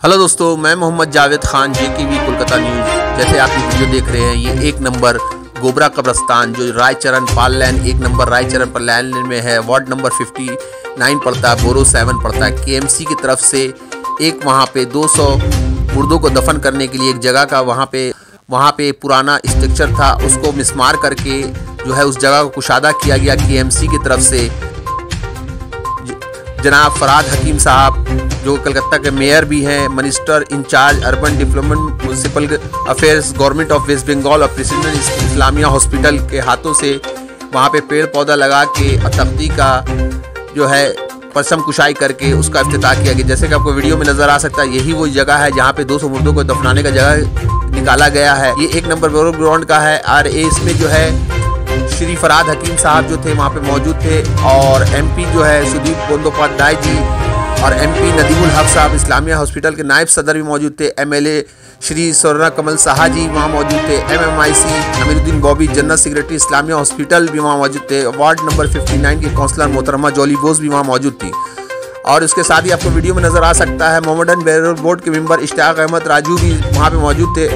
Hello दोस्तों, मैं Mohammad Javed Khan, JKV Kolkata news. जैसे आप ये वीडियो देख रहे हैं, ये 1 नंबर गोबरा कब्रस्तान जो रायचरण पाल लैन 1 नंबर रायचरण पर लैन में है, वार्ड नंबर 59 पड़ता है, बोरो 7 पड़ता है। KMC की तरफ से एक वहाँ पे 200 मुर्दों को दफन करने के लिए एक जगह का वहाँ पे पुराना स्ट्रक्चर था, उसको मिसमार करके जो है उस जगह को कुशादा किया गया। KMC की तरफ से जनाब फराद हकीम साहब जो कलकत्ता के मेयर भी हैं, minister in-charge urban development municipal affairs government of West Bengal और प्रेसिडेंट इस्लामिया हॉस्पिटल के हाथों से वहाँ पे पेड़ पौधा लगा के तख्ती का जो है पसम कुशाई करके उसका इफ्तिताह किया गया। जैसे कि आपको वीडियो में नज़र आ सकता है, यही वो जगह है जहाँ पे 200 मुर्दों को दफनाने का जगह निकाला गया है। ये 1 नंबर बैरल ग्राउंड का है और इसमें जो है श्री फराद हकीम साहब जो थे वहाँ पे मौजूद थे, और MP जो है सुदीप बंदोपाध्याय जी और MP नदीमुल हक साहब इस्लामिया हॉस्पिटल के नायब सदर भी मौजूद थे। MLA श्री स्वर्ण कमल साहा जी वहाँ मौजूद थे। MMIC Amiruddin Bobby general secretary Islamia hospital भी वहाँ मौजूद थे। वार्ड नंबर 59 के काउंसलर मोहतरमा जॉली बोस भी वहाँ मौजूद थी। और उसके साथ ही आपको वीडियो में नज़र आ सकता है मोहम्मदन बैरल बोर्ड के मेंबर इश्तियाक अहमद राजू भी वहाँ पे मौजूद थे,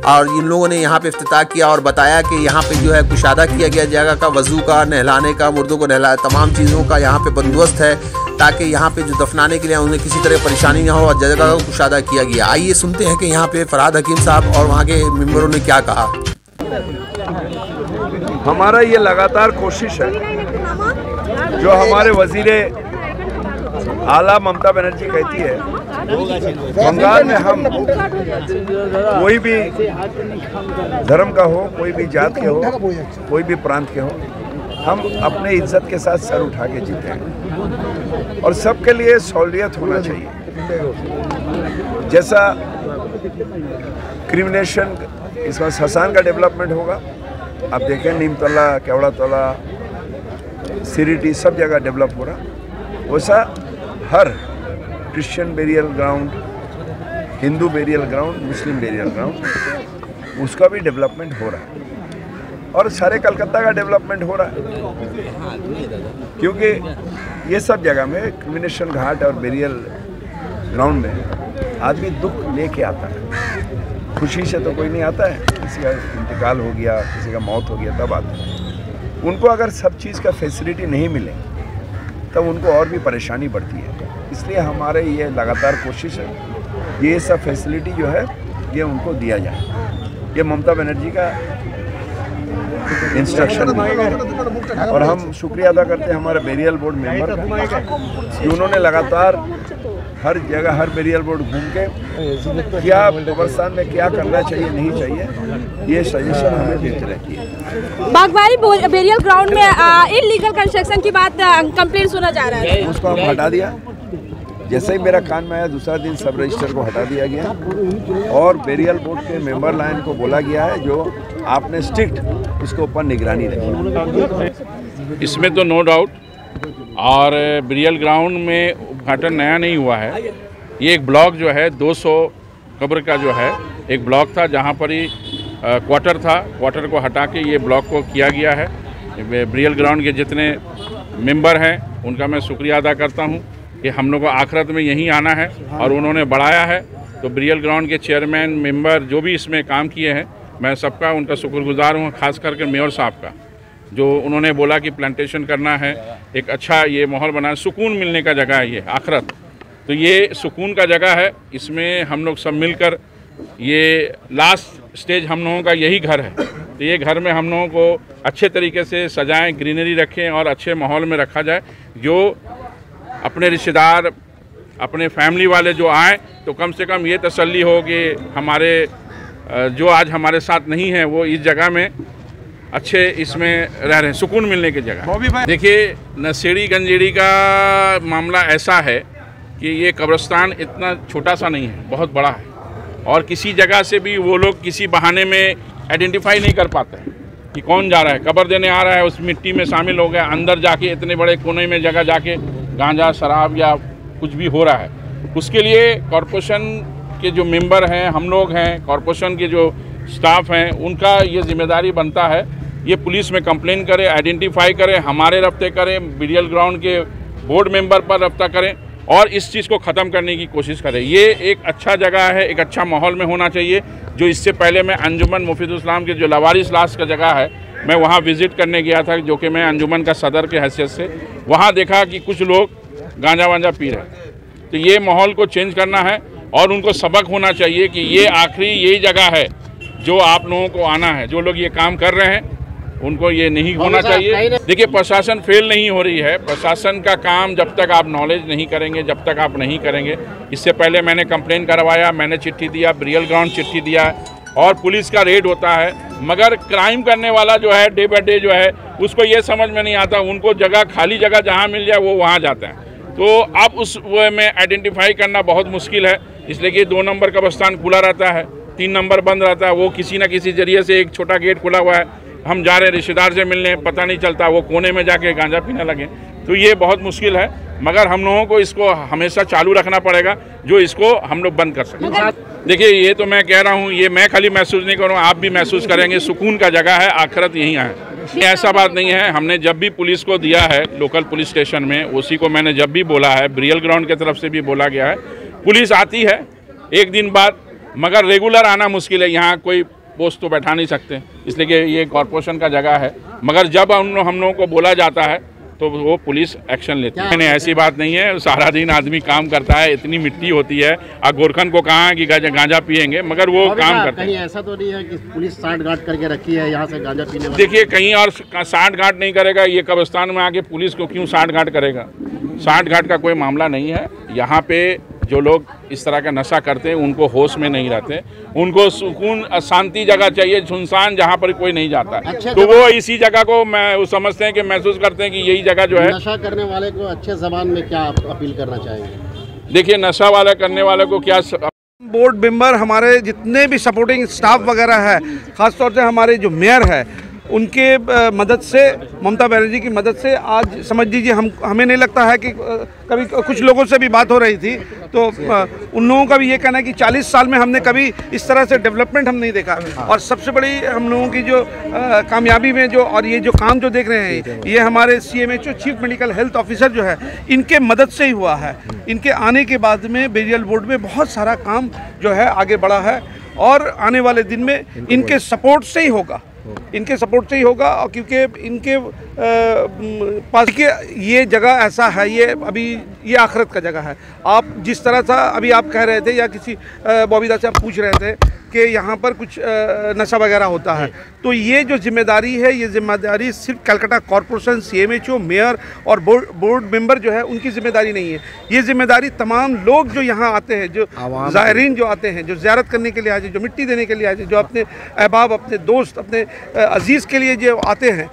और इन लोगों ने यहाँ पे इफ्तिताह किया और बताया कि यहाँ पे जो है कुशादा किया गया जगह का, वज़ू का, नहलाने का, मुर्दों को नहला, तमाम चीज़ों का यहाँ पे बंदोबस्त है ताकि यहाँ पे जो दफनाने के लिए उन्हें किसी तरह परेशानी ना हो, और जगह का कुशादा किया गया। आइए सुनते हैं कि यहाँ पे फराद हकीम साहब और वहाँ के मेंबरों ने क्या कहा। हमारा ये लगातार कोशिश है, जो हमारे वजीरे आला ममता बनर्जी कहती है, बंगाल में हम कोई भी धर्म का हो, कोई भी जात के हो, कोई भी प्रांत के हो, हम अपने इज्जत के साथ सर उठा के जीते हैं और सबके लिए सहूलियत होना चाहिए। जैसा क्रिमिनेशन इसमें शसान का डेवलपमेंट होगा, आप देखें नीमतला, केवड़ा तला, सिरिटी सब जगह डेवलप हो रहा, वैसा हर Christian burial ground, Hindu burial ground, Muslim burial ground, उसका भी डेवलपमेंट हो रहा है और सारे कलकत्ता का डेवलपमेंट हो रहा है, क्योंकि ये सब जगह में क्रिमिनेशन घाट और बेरियल ग्राउंड में आदमी दुख लेके आता है, खुशी से तो कोई नहीं आता है। किसी का इंतकाल हो गया, किसी का मौत हो गया तब आता है। उनको अगर सब चीज़ का फैसिलिटी नहीं मिले तब उनको और भी परेशानी बढ़ती है। इसलिए हमारे ये लगातार कोशिश है ये सब फैसिलिटी जो है ये उनको दिया जाए। ये ममता बनर्जी का इंस्ट्रक्शन है और हम शुक्रिया अदा करते हैं हमारे बेरियल बोर्ड मेंबर का कि उन्होंने लगातार हर जगह हर बेरियल बोर्ड घूम के क्या कब्रिस्तान में क्या करना चाहिए नहीं चाहिए ये सजेशन हमें देते रहती है। बागवानी बेरियल ग्राउंड में इलीगल कंस्ट्रक्शन की बात कंप्लेंट सुना जा रहा है, उसको हम हटा दिया। जैसे ही मेरा कान में आया दूसरा दिन सब रजिस्टर को हटा दिया गया और बेरियल बोर्ड के मेंबर लाइन को बोला गया है जो आपने स्ट्रिक्ट उसके ऊपर निगरानी रखी। इसमें तो नो डाउट, और बेरियल ग्राउंड में उद्घाटन नया नहीं हुआ है। ये एक ब्लॉक जो है 200 कब्र का जो है एक ब्लॉक था जहाँ पर ही क्वार्टर था, क्वार्टर को हटा के ये ब्लॉक को किया गया है। बेरियल ग्राउंड के जितने मेंबर हैं उनका मैं शुक्रिया अदा करता हूँ कि हम लोग को आखिरत में यहीं आना है और उन्होंने बढ़ाया है। तो बेरियल ग्राउंड के चेयरमैन मेंबर जो भी इसमें काम किए हैं, मैं सबका उनका शुक्रगुजार हूँ, खास करके मेयर साहब का, जो उन्होंने बोला कि प्लांटेशन करना है, एक अच्छा ये माहौल बनाना, सुकून मिलने का जगह है ये आखिरत। तो ये सुकून का जगह है, इसमें हम लोग सब मिलकर, ये लास्ट स्टेज हम लोगों का यही घर है, तो ये घर में हम लोगों को अच्छे तरीके से सजाएं, ग्रीनरी रखें और अच्छे माहौल में रखा जाए। जो अपने रिश्तेदार, अपने फैमिली वाले जो आएँ तो कम से कम ये तसल्ली हो कि हमारे जो आज हमारे साथ नहीं हैं वो इस जगह में अच्छे इसमें रह रहे हैं, सुकून मिलने की जगह। देखिए, नशेड़ी गंजेड़ी का मामला ऐसा है कि ये कब्रिस्तान इतना छोटा सा नहीं है, बहुत बड़ा है, और किसी जगह से भी वो लोग किसी बहाने में आइडेंटिफाई नहीं कर पाते हैं कि कौन जा रहा है, कब्र देने आ रहा है, उस मिट्टी में शामिल हो गया, अंदर जाके इतने बड़े कोने में जगह जाके गांजा शराब या कुछ भी हो रहा है। उसके लिए कॉरपोरेशन के जो मेंबर हैं, हम लोग हैं, कॉरपोरेशन के जो स्टाफ हैं, उनका ये जिम्मेदारी बनता है ये पुलिस में कंप्लेन करें, आइडेंटिफाई करें, हमारे रब्ते करें, बेरियल ग्राउंड के बोर्ड मेंबर पर रब्ता करें और इस चीज़ को ख़त्म करने की कोशिश करें। ये एक अच्छा जगह है, एक अच्छा माहौल में होना चाहिए। जो इससे पहले मैं अंजुमन मुफीदुल इस्लाम के जो लवारिस लाश का जगह है, मैं वहाँ विज़िट करने गया था, जो कि मैं अंजुमन का सदर के हैसियत से वहाँ देखा कि कुछ लोग गांजा वांजा पी रहे हैं। तो ये माहौल को चेंज करना है और उनको सबक होना चाहिए कि ये आखिरी यही जगह है जो आप लोगों को आना है। जो लोग ये काम कर रहे हैं उनको ये नहीं होना चाहिए। देखिए, प्रशासन फेल नहीं हो रही है। प्रशासन का काम जब तक आप नॉलेज नहीं करेंगे, जब तक आप नहीं करेंगे। इससे पहले मैंने कंप्लेन करवाया, मैंने चिट्ठी दिया, ब्रियल ग्राउंड चिट्ठी दिया और पुलिस का रेड होता है, मगर क्राइम करने वाला जो है डे बाय डे जो है उसको ये समझ में नहीं आता। उनको जगह, खाली जगह जहाँ मिल जाए वो वहाँ जाते हैं। तो अब उस में आइडेंटिफाई करना बहुत मुश्किल है, इसलिए कि 2 नंबर कब्रिस्तान खुला रहता है, 3 नंबर बंद रहता है। वो किसी न किसी जरिए से एक छोटा गेट खुला हुआ है, हम जा रहे हैं रिश्तेदार से मिलने, पता नहीं चलता, वो कोने में जाके गांजा पीने लगे। तो ये बहुत मुश्किल है, मगर हम लोगों को इसको हमेशा चालू रखना पड़ेगा, जो इसको हम लोग बंद कर सकें। देखिए, ये तो मैं कह रहा हूँ, ये मैं खाली महसूस नहीं कर रहा हूँ, आप भी महसूस करेंगे। सुकून का जगह है, आखिरत यहीं है। ऐसा बात नहीं है। हमने जब भी पुलिस को दिया है लोकल पुलिस स्टेशन में, उसी को मैंने जब भी बोला है, ब्रियल ग्राउंड की तरफ से भी बोला गया है, पुलिस आती है एक दिन बाद, मगर रेगुलर आना मुश्किल है। यहाँ कोई पोस्ट तो बैठा नहीं सकते, इसलिए कि ये कॉरपोरेशन का जगह है। मगर जब हम लोगों को बोला जाता है तो वो पुलिस एक्शन लेती है। नहीं, ऐसी बात नहीं है। सारा दिन आदमी काम करता है, इतनी मिट्टी होती है। गोरखन को कहा कि गांजा पिएंगे, मगर वो काम करते हैं। कहीं ऐसा तो नहीं है कि पुलिस साठ गांठ करके रखी है यहाँ से गांजा पीने वाले? देखिए, कहीं और साठ गांठ नहीं करेगा। ये कब्रिस्तान में आके पुलिस को क्यों साठ गांठ करेगा? साठ गांठ का कोई मामला नहीं है। यहाँ पे जो लोग इस तरह का नशा करते हैं उनको होश में नहीं रहते, उनको सुकून शांति जगह चाहिए, सुनसान जहाँ पर कोई नहीं जाता। तो वो इसी जगह को मैं समझते हैं कि महसूस करते हैं कि यही जगह जो है। नशा करने वाले को अच्छे ज़बान में क्या अपील करना चाहेंगे? देखिए, नशा वाला करने वाले को क्या, बोर्ड मेंबर, हमारे जितने भी सपोर्टिंग स्टाफ वगैरह है, ख़ासतौर से हमारे जो मेयर है, उनके मदद से, ममता बनर्जी की मदद से आज समझ लीजिए हमें नहीं लगता है कि कभी कुछ लोगों से भी बात हो रही थी तो उन लोगों का भी ये कहना है कि 40 साल में हमने कभी इस तरह से डेवलपमेंट हम नहीं देखा। और सबसे बड़ी हम लोगों की जो कामयाबी में जो और ये जो काम जो देख रहे हैं, ये हमारे CMHO chief medical health officer जो है, इनके मदद से ही हुआ है। इनके आने के बाद में बेरियल बोर्ड में बहुत सारा काम जो है आगे बढ़ा है और आने वाले दिन में इनके सपोर्ट से ही होगा, इनके सपोर्ट से ही होगा। और क्योंकि इनके पास के ये जगह ऐसा है, ये अभी ये आखिरत का जगह है। आप जिस तरह से अभी आप कह रहे थे या किसी बॉबीदा से आप पूछ रहे थे कि यहाँ पर कुछ नशा वगैरह होता है, तो ये जो जिम्मेदारी है, ये जिम्मेदारी सिर्फ कलकत्ता कॉरपोरेशन, CMHO, मेयर और बोर्ड मेंबर जो है उनकी जिम्मेदारी नहीं है। ये जिम्मेदारी तमाम लोग जो यहाँ आते हैं, जो ज़ायरीन जो आते हैं, जो ज़ियारत करने के लिए आते हैं, जो मिट्टी देने के लिए आते हैं, जो अपने अहबाब, अपने दोस्त, अपने अजीज़ के लिए जो आते हैं,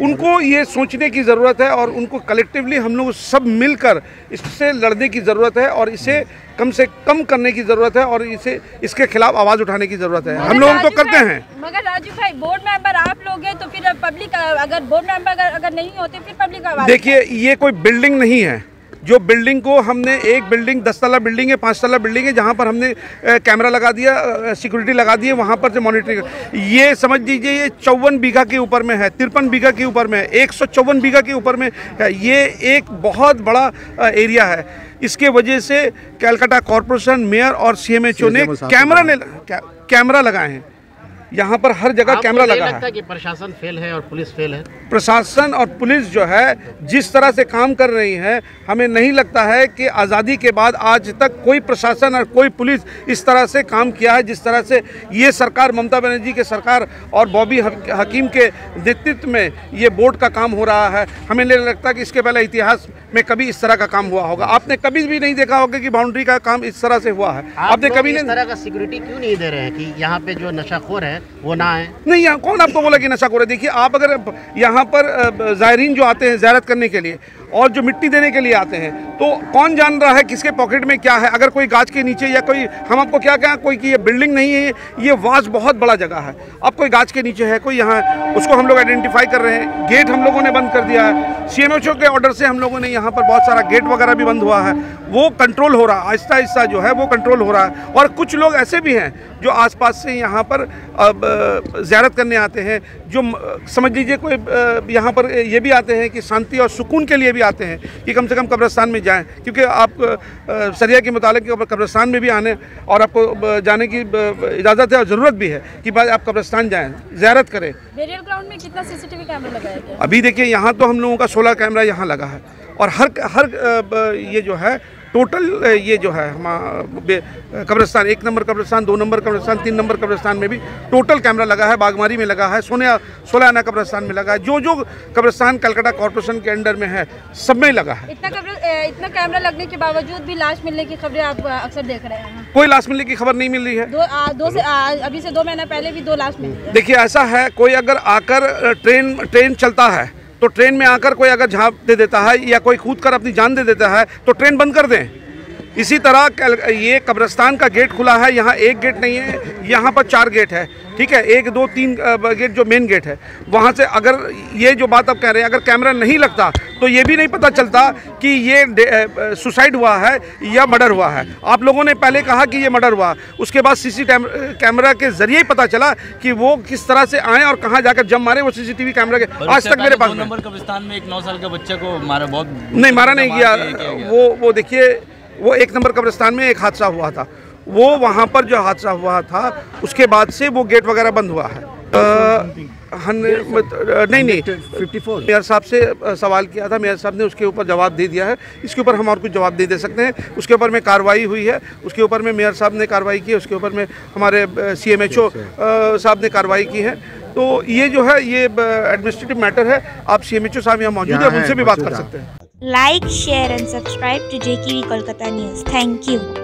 उनको ये सोचने की ज़रूरत है और उनको कलेक्टिवली हम लोग सब मिलकर इससे लड़ने की ज़रूरत है और इसे कम से कम करने की ज़रूरत है और इसके खिलाफ आवाज़ उठाने की ज़रूरत है। हम लोग तो करते हैं। मगर राजू भाई, बोर्ड मेंबर आप लोग हैं तो फिर पब्लिक, अगर बोर्ड मेंबर अगर नहीं होते फिर पब्लिक आवाज़। देखिए, ये कोई बिल्डिंग नहीं है जो बिल्डिंग को हमने, एक बिल्डिंग 10 तला बिल्डिंग है, 5 तला बिल्डिंग है, जहाँ पर हमने कैमरा लगा दिया, सिक्योरिटी लगा दी है, वहाँ पर से मॉनिटरिंग। ये समझ लीजिए ये 54 बीघा के ऊपर में है, 53 बीघा के ऊपर में है, 154 बीघा के ऊपर में है। ये एक बहुत बड़ा एरिया है। इसके वजह से कलकत्ता कॉरपोरेशन, मेयर और CMHO ने कैमरा लगाए हैं। यहाँ पर हर जगह कैमरा लगा है। कि प्रशासन फेल है और पुलिस फेल है? प्रशासन और पुलिस जो है जिस तरह से काम कर रही है, हमें नहीं लगता है कि आज़ादी के बाद आज तक कोई प्रशासन और कोई पुलिस इस तरह से काम किया है जिस तरह से ये सरकार, ममता बनर्जी की सरकार और बॉबी हकीम के नेतृत्व में ये बोर्ड का काम हो रहा है। हमें नहीं लगता कि इसके पहले इतिहास में कभी इस तरह का काम हुआ होगा। आपने कभी भी नहीं देखा होगा कि बाउंड्री का काम इस तरह से हुआ है। आपने कभी इस तरह का सिक्योरिटी क्यों नहीं दे रहे हैं कि यहाँ पे जो नशाखोर है वो ना है? नहीं, यहाँ कौन आपको बोला कि नशाखोर है? देखिए, आप अगर यहाँ पर ज़ायरीन जो आते हैं ज़ियारत करने के लिए और जो मिट्टी देने के लिए आते हैं, तो कौन जान रहा है किसके पॉकेट में क्या है? अगर कोई गाछ के नीचे या कोई, हम आपको क्या कहें, कोई कि ये बिल्डिंग नहीं है, ये वास बहुत बड़ा जगह है। अब कोई गाछ के नीचे है, कोई यहाँ, उसको हम लोग आइडेंटिफाई कर रहे हैं। गेट हम लोगों ने बंद कर दिया है, CMHO के ऑर्डर से हम लोगों ने यहाँ पर बहुत सारा गेट वगैरह भी बंद हुआ है। वो कंट्रोल हो रहा है, आहिस्ता आहिस्ता जो है वो कंट्रोल हो रहा है। और कुछ लोग ऐसे भी हैं जो आसपास से यहाँ पर ज़ियारत करने आते हैं, जो समझ लीजिए कोई यहाँ पर ये भी आते हैं कि शांति और सुकून के लिए भी आते हैं कि कम से कम कब्रिस्तान में जाएं, क्योंकि आप शरिया के मुताबिक कब्रिस्तान में भी आने और आपको जाने की इजाज़त है और ज़रूरत भी है कि भाई आप कब्रिस्तान जाएं, ज़ियारत करें। बेरियल ग्राउंड में कितना सीसीटीवी कैमरा लगाया गया? अभी देखिए यहाँ तो हम लोगों का 16 कैमरा यहाँ लगा है और हर ये जो है टोटल ये जो है हमारा कब्रिस्तान 1 नंबर कब्रिस्तान, 2 नंबर कब्रिस्तान, 3 नंबर कब्रिस्तान में भी टोटल कैमरा लगा है। बागमारी में लगा है, सोलह आना कब्रिस्तान में लगा है, जो कब्रिस्तान कलकत्ता कॉर्पोरेशन के अंडर में है सब में लगा है। इतना कैमरा लगने के बावजूद भी लाश मिलने की खबरें आप अक्सर देख रहे हैं। कोई लाश मिलने की खबर नहीं मिल रही है। अभी से 2 महीना पहले भी 2 लाश मिली। देखिए ऐसा है, कोई अगर आकर ट्रेन चलता है तो ट्रेन में आकर कोई अगर झांप दे देता है या कोई कूद कर अपनी जान दे देता है तो ट्रेन बंद कर दें। इसी तरह ये कब्रिस्तान का गेट खुला है, यहाँ एक गेट नहीं है, यहाँ पर 4 गेट है, ठीक है, 1, 2, 3 गेट जो मेन गेट है वहाँ से। अगर ये जो बात आप कह रहे हैं, अगर कैमरा नहीं लगता तो ये भी नहीं पता चलता कि ये सुसाइड हुआ है या मर्डर हुआ है। आप लोगों ने पहले कहा कि ये मर्डर हुआ, उसके बाद सीसीटीवी कैमरा के जरिए ही पता चला कि वो किस तरह से आए और कहाँ जाकर जम मारे। वो सीसीटीवी कैमरा के आज तक मेरे पास 2 नंबर कब्रिस्तान में एक 9 साल के बच्चे को मारा, नहीं मारा नहीं गया। वो देखिए, वो 1 नंबर कब्रिस्तान में एक हादसा हुआ था, वो वहाँ पर जो हादसा हुआ था उसके बाद से वो गेट वगैरह बंद हुआ है। नहीं 54 मेयर साहब से सवाल किया था, मेयर साहब ने उसके ऊपर जवाब दे दिया है। इसके ऊपर हम और कुछ जवाब नहीं दे सकते हैं। उसके ऊपर में कार्रवाई हुई है, उसके ऊपर में मेयर साहब ने कार्रवाई की है, उसके ऊपर में हमारे CMHO साहब ने कार्रवाई की है। तो ये जो है ये एडमिनिस्ट्रेटिव मैटर है। आप CMHO साहब यहाँ मौजूद है, उनसे भी बात कर सकते हैं। Like, share and subscribe to JKV Kolkata News. Thank you.